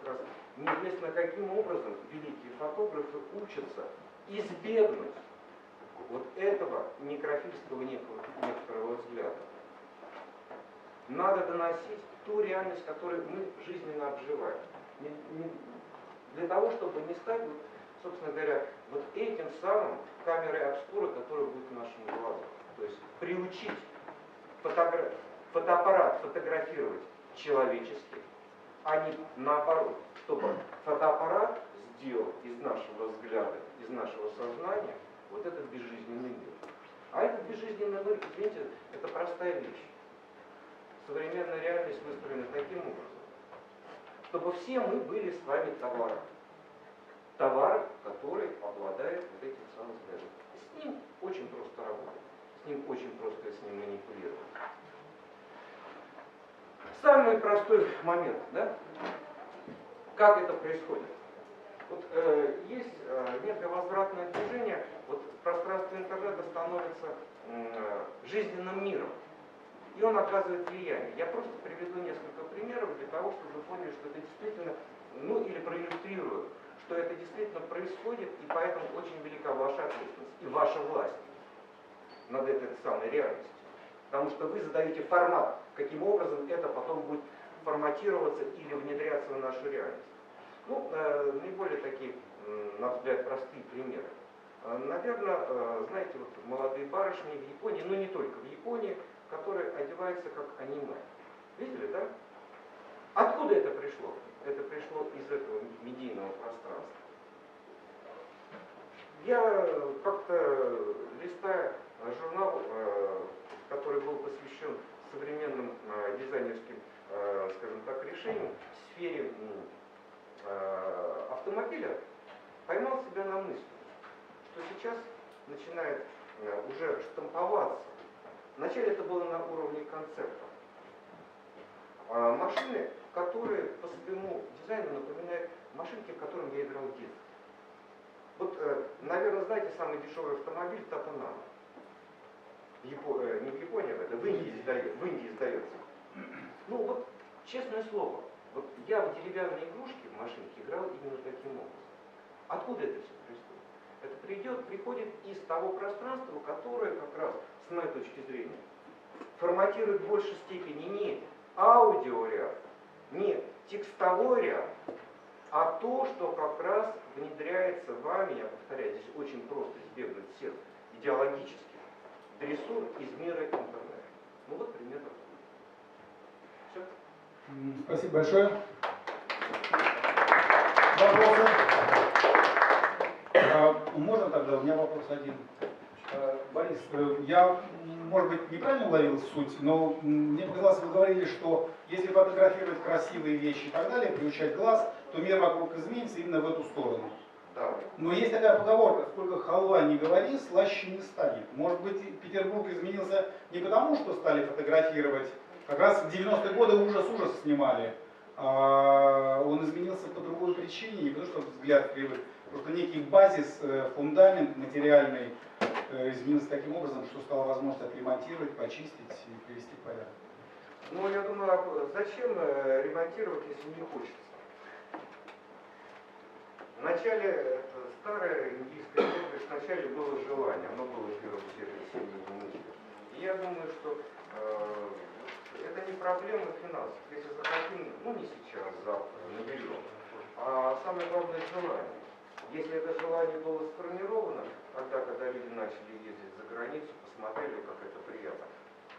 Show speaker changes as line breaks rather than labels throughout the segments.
раз неизвестно каким образом великие фотографы учатся избегнуть вот этого некрофильского некоторого взгляда. Надо доносить ту реальность, которую мы жизненно обживаем. Для того, чтобы не стать, вот, собственно говоря, вот этим самым камерой обскура, которая будет в нашем глазу. То есть приучить фотоаппарат фотографировать человечески, а не наоборот, чтобы фотоаппарат сделал из нашего взгляда, из нашего сознания вот этот безжизненный мир. А этот безжизненный мир, извините, это простая вещь. Современная реальность выстроена таким образом, чтобы все мы были с вами товаром. Товар, который обладает вот этим самым взглядом. С ним очень просто работать, с ним очень просто с ним манипулировать. Самый простой момент, да? Как это происходит? Вот есть некое возвратное движение, вот пространство интернета становится жизненным миром, и он оказывает влияние. Я просто приведу несколько примеров для того, чтобы вы поняли, что это действительно, ну или проиллюстрирую, что это действительно происходит, и поэтому очень велика ваша ответственность и ваша власть над этой самой реальностью. Потому что вы задаете формат, каким образом это потом будет форматироваться или внедряться в нашу реальность. Ну, наиболее такие, на взгляд, простые примеры. Наверное, знаете, вот молодые барышни в Японии, но не только в Японии, которые одеваются как аниме. Видели, да? Откуда это пришло? Это пришло из этого медийного пространства. Я как-то, листая журнал, который был посвящен современным дизайнерским, скажем так, решениям в сфере автомобиля, поймал себя на мысли, что сейчас начинает уже штамповаться. Вначале это было на уровне концепта. Машины, которые по своему дизайну напоминают машинки, в которых я играл в детстве. Вот, наверное, знаете, самый дешевый автомобиль Tata Nano. Не в Японии, в Индии сдается. Ну вот, честное слово, вот я в деревянные игрушки в машинке играл именно таким образом. Откуда это все происходит? Это приходит из того пространства, которое как раз, с моей точки зрения, форматирует в большей степени не аудиоряд, не текстовой ряд, а то, что как раз внедряется вами, я повторяю, здесь очень просто избегнуть всех идеологических дрессур из мира интернета. Ну вот примерно. Все.
Спасибо большое. Вопросы? Можно тогда? У меня вопрос один. Борис, я, может быть, неправильно уловил суть, но мне показалось, вы говорили, что если фотографировать красивые вещи и так далее, приучать глаз, то мир вокруг изменится именно в эту сторону.
Да.
Но есть такая поговорка: сколько халва не говори, слаще не станет. Может быть, Петербург изменился не потому, что стали фотографировать, как раз в 90-е годы ужас снимали, а он изменился по другой причине, не потому что взгляд кривый, просто некий базис, фундамент материальный изменился таким образом, что стало возможность отремонтировать, почистить и привести в порядок.
Ну, я думаю, зачем ремонтировать, если не хочется? Вначале, старое индийское мудрость, вначале было желание, оно было в первую очередь сильнее. И я думаю, что это не проблема финансов. Если захотим, ну не сейчас, завтра, наберем. А самое главное желание. Если это желание было сформировано, тогда, когда люди начали ездить за границу, посмотрели, как это приятно.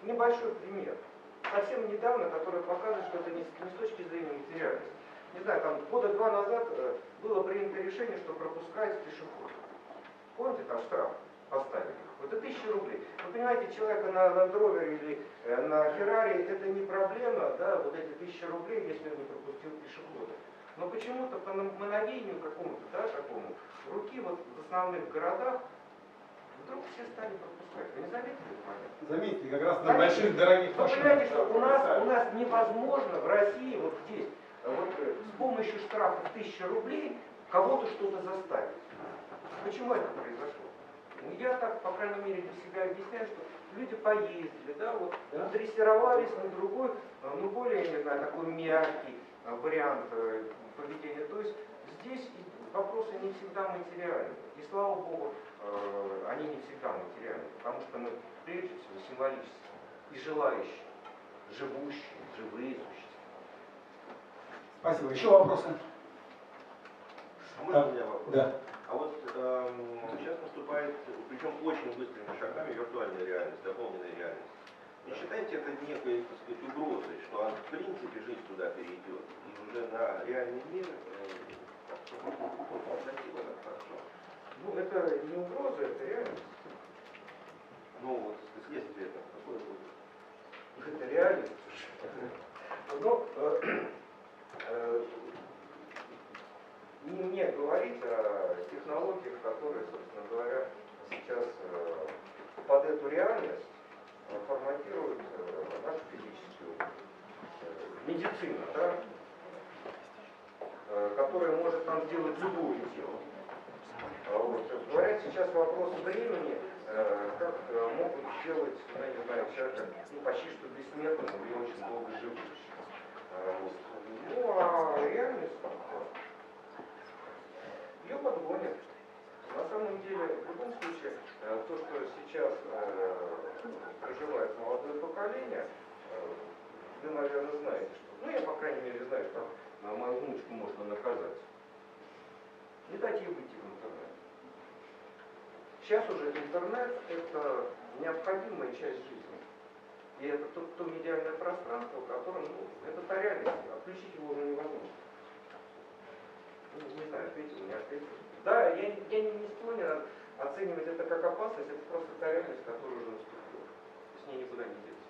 Небольшой пример. Совсем недавно, который показывает, что это не с точки зрения материальности. Не знаю, там года 2 назад было принято решение, что пропускать пешеходов. Помните, там штраф поставили? Вот это 1000 рублей. Вы понимаете, человека на Land Rover или на Феррари, это не проблема, да, вот эти 1000 рублей, если он не пропустил пешехода. Но почему-то по мановению какому-то, да, такому, руки вот в основных городах вдруг все стали пропускать. Вы не заметили этот момент?
Заметьте, как раз на больших дорогих машинах.
Вы понимаете, что у нас невозможно в России, вот здесь, вот, с помощью штрафа в 1000 рублей кого-то что-то заставить. Почему это произошло? Ну, я так, по крайней мере, для себя объясняю, что люди поездили, да, вот, дрессировались на другой, ну, более, не знаю, такой мягкий вариант поведения не всегда материальны. И слава Богу, они не всегда материальны, потому что мы прежде всего символические и желающие, живущие, живые существа.
Спасибо. Еще вопросы?
А можно у меня вопрос?
Да.
А вот сейчас наступает, причем очень быстрыми шагами, виртуальная реальность, дополненная реальность. Не считаете это некой, так сказать, угрозой, что в принципе жизнь туда перейдет, и уже на реальный мир хорошо?
Ну, это не угроза, это реальность.
Ну, вот следствие это какое будет?
Это реальность. Но не мне говорить о технологиях, которые, собственно говоря, сейчас под эту реальность форматируют нашу физическую медицину, да, которая может нам сделать любое дело. Вот. Говорят сейчас вопрос времени, как могут сделать, ну, я не знаю, человека почти что бессмертным или очень долго живущим. Вот. Ну а реальность ее подгонят. На самом деле, в любом случае, то, что сейчас проживает молодое поколение, вы, наверное, знаете, что, ну, я, по крайней мере, знаю, что мою внучку можно наказать. Не дать ей выйти в интернет. Сейчас уже интернет – это необходимая часть жизни. И это то медиальное пространство, в котором, ну, это та реальность, отключить его уже невозможно. Ну, не знаю, ответил, не ответил. Да, я не склонен оценивать это как опасность, это просто та реальность, которая уже наступила. С ней никуда не деться.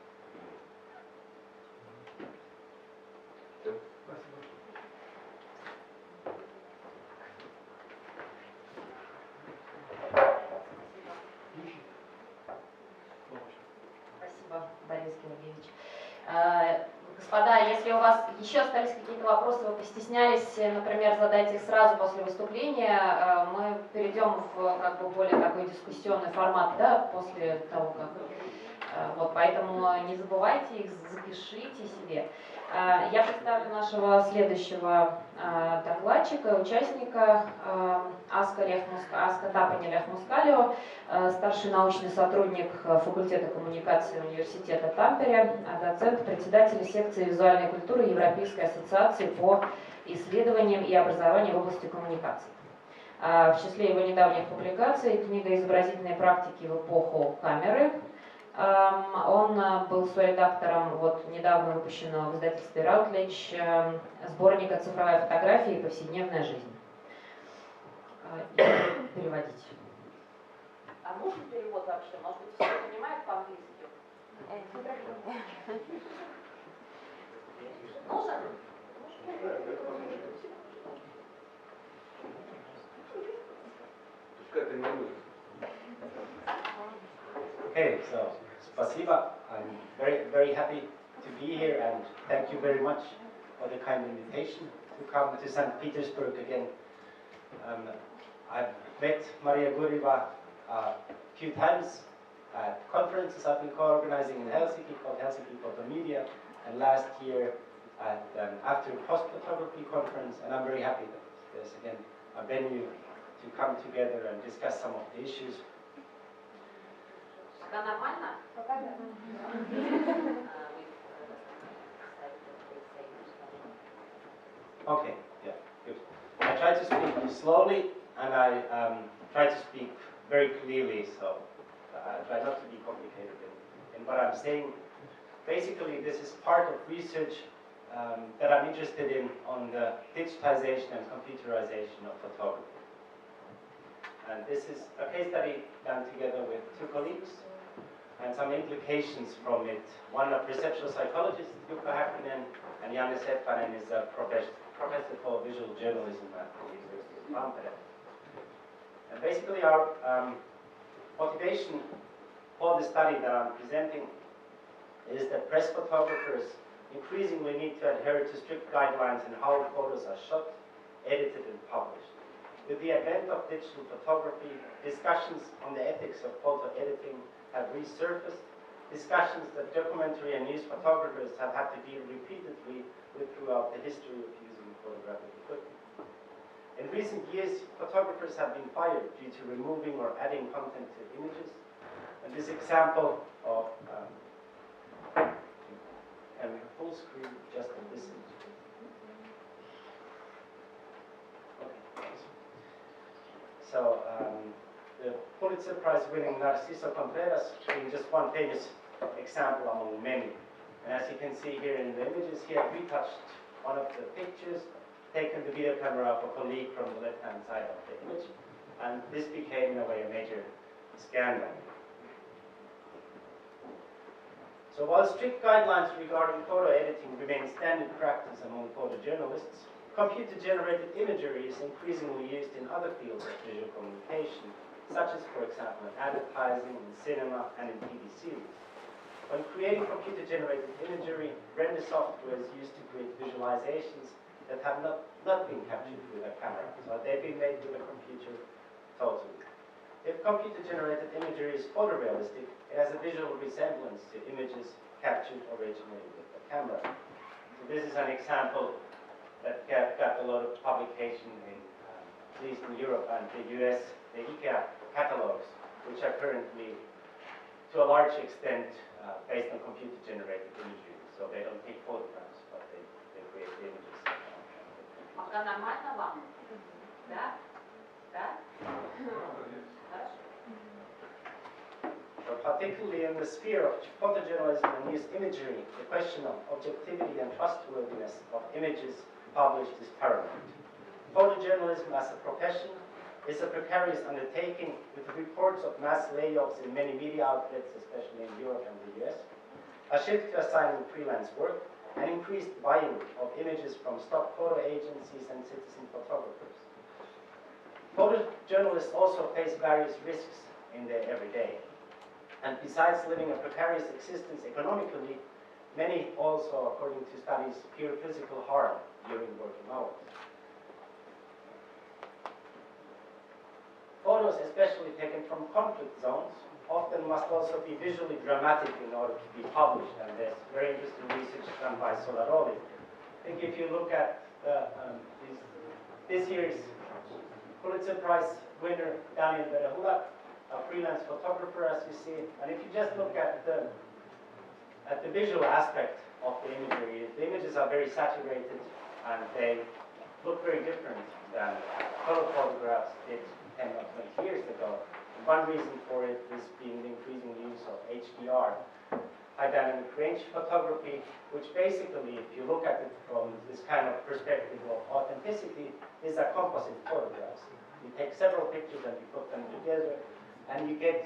Все.
Спасибо.
Спасибо, Борис Георгиевич. Господа, если у вас еще остались какие-то вопросы, вы постеснялись, например, задать их сразу после выступления, мы перейдем в как бы более такой дискуссионный формат, да, после того, как... Вот, поэтому не забывайте их, запишите себе. Я представлю нашего следующего докладчика, участника Аска Тапани Лехмускалио, старший научный сотрудник факультета коммуникации университета Тампере, доцент, председатель секции визуальной культуры Европейской ассоциации по исследованиям и образованию в области коммуникаций. В числе его недавних публикаций книга «Изобразительные практики в эпоху камеры». Он был соредактором недавно выпущенного в издательстве Routledge сборника «Цифровая фотография и повседневная жизнь». Переводить. А нужен перевод вообще? Может быть, все понимают по-английски? Нужен?
Пускай тренируется.
Okay, so spasiba. I'm very happy to be here, and thank you very much for the kind invitation to come to St. Petersburg again. I've met Maria Gurieva a few times at conferences I've been co-organizing in Helsinki called Helsinki Photo Media, and last year at after post-photography conference, and I'm very happy that there's again a venue to come together and discuss some of the issues.
Пока нормально?
Пока да.
Okay, yeah, good. I try to speak slowly, and I try to speak very clearly, so I try not to be complicated in what I'm saying. Basically, this is part of research that I'm interested in on the digitization and computerization of photography. And this is a case study done together with two colleagues, and some implications from it. One, a perceptual psychologist, Jukka Häkkinen, and Janne Seppänen is a professor for visual journalism at the University of Tampere. And basically our motivation for the study that I'm presenting is that press photographers increasingly need to adhere to strict guidelines in how photos are shot, edited, and published. With the advent of digital photography, discussions on the ethics of photo editing have resurfaced, discussions that documentary and news photographers have had to deal repeatedly with throughout the history of using photographic equipment. In recent years, photographers have been fired due to removing or adding content to images. And this example of, can we full screen just on this image? Okay, thanks. So, the Pulitzer Prize winning Narciso Contreras being just one famous example among many. And as you can see here in the images, he had retouched one of the pictures, taken the video camera of a colleague from the left-hand side of the image, and this became, in a way, a major scandal. So while strict guidelines regarding photo editing remain standard practice among photojournalists, computer-generated imagery is increasingly used in other fields of visual communication, such as, for example, in advertising, in cinema, and in TV series. When creating computer-generated imagery, render software is used to create visualizations that have not been captured with a camera, so they've been made with a computer totally. If computer-generated imagery is photorealistic, it has a visual resemblance to images captured originally with a camera. So this is an example that got a lot of publication in, at least in Europe and the US, the IKEA catalogs, which are currently, to a large extent, based on computer-generated imagery. So they don't take photographs, but they create the images.
Пока нормально вам? Да? Да? Хорошо.
So particularly in the sphere of photojournalism and news imagery, the question of objectivity and trustworthiness of images published is paramount. Photojournalism as a profession is a precarious undertaking with reports of mass layoffs in many media outlets, especially in Europe and the US, a shift to assigning freelance work, and increased buying of images from stock photo agencies and citizen photographers. Photojournalists also face various risks in their everyday. And besides living a precarious existence economically, many also, according to studies, fear physical harm during working hours. Photos, especially taken from conflict zones, often must also be visually dramatic in order to be published, and there's very interesting research done by Solaroli. I think if you look at this year's Pulitzer Prize winner, Daniel Berehulak, a freelance photographer, as you see, and if you just look at the visual aspect of the imagery, the images are very saturated, and they look very different than color photographs did 10 or 20 years ago. And one reason for it is being the increasing use of HDR, high dynamic range photography, which basically, if you look at it from this kind of perspective of authenticity, is a composite photographs. You take several pictures and you put them together, and you get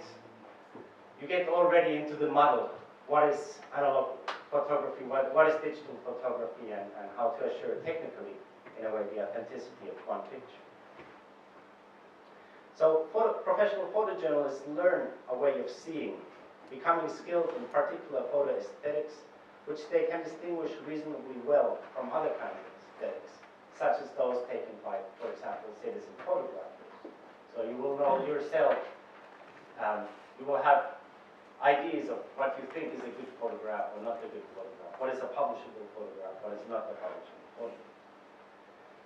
already into the model. What is analog photography, what is digital photography, and how to assure technically, in a way, the authenticity of one picture. So professional photojournalists learn a way of seeing, becoming skilled in particular photo aesthetics, which they can distinguish reasonably well from other kinds of aesthetics, such as those taken by, for example, citizen photographers. So you will know yourself, you will have ideas of what you think is a good photograph or not a good photograph, what is a publishable photograph, what is not a publishable photograph.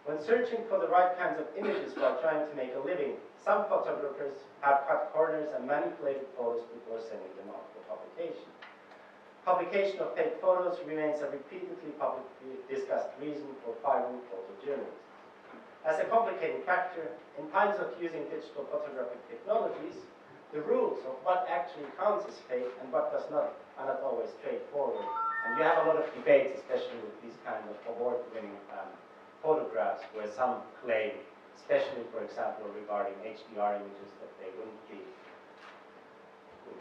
When searching for the right kinds of images while trying to make a living, some photographers have cut corners and manipulated photos before sending them out for publication. Publication of fake photos remains a repeatedly publicly discussed reason for firing photojournalists. As a complicating factor, in times of using digital photographic technologies, the rules of what actually counts as fake and what does not are not always straightforward. And you have a lot of debates, especially with these kind of award-winning photographs, where some claim, especially for example regarding HDR images, that they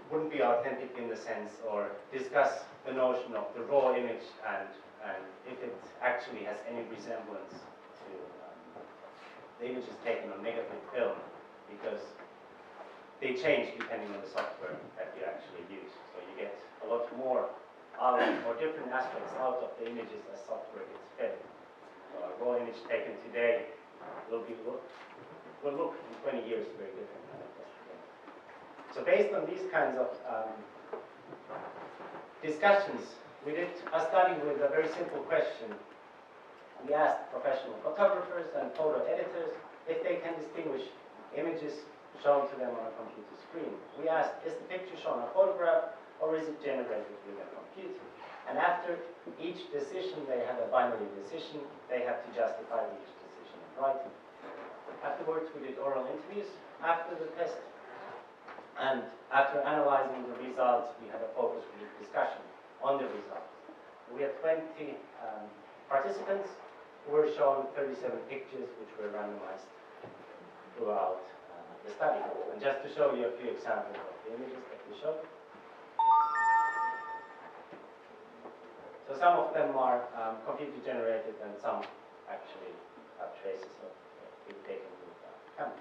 wouldn't be authentic in the sense, or discuss the notion of the raw image and if it actually has any resemblance to the images taken on negative film, because they change depending on the software that you actually use. So you get a lot more out, or different aspects out of the images as software gets fed. So a raw image taken today will look in 20 years very different than it does today. So based on these kinds of discussions, we did a study with a very simple question. We asked professional photographers and photo editors if they can distinguish images shown to them on a computer screen. We asked, is the picture shown a photograph or is it generated with a computer? And after each decision, they had a binary decision. They had to justify each decision in writing. Afterwards, we did oral interviews after the test. And after analyzing the results, we had a focus group discussion on the results. We had 20 participants who were shown 37 pictures, which were randomized throughout the study. And just to show you a few examples of the images that we showed. So some of them are computer generated and some actually have traces of being taken with camera.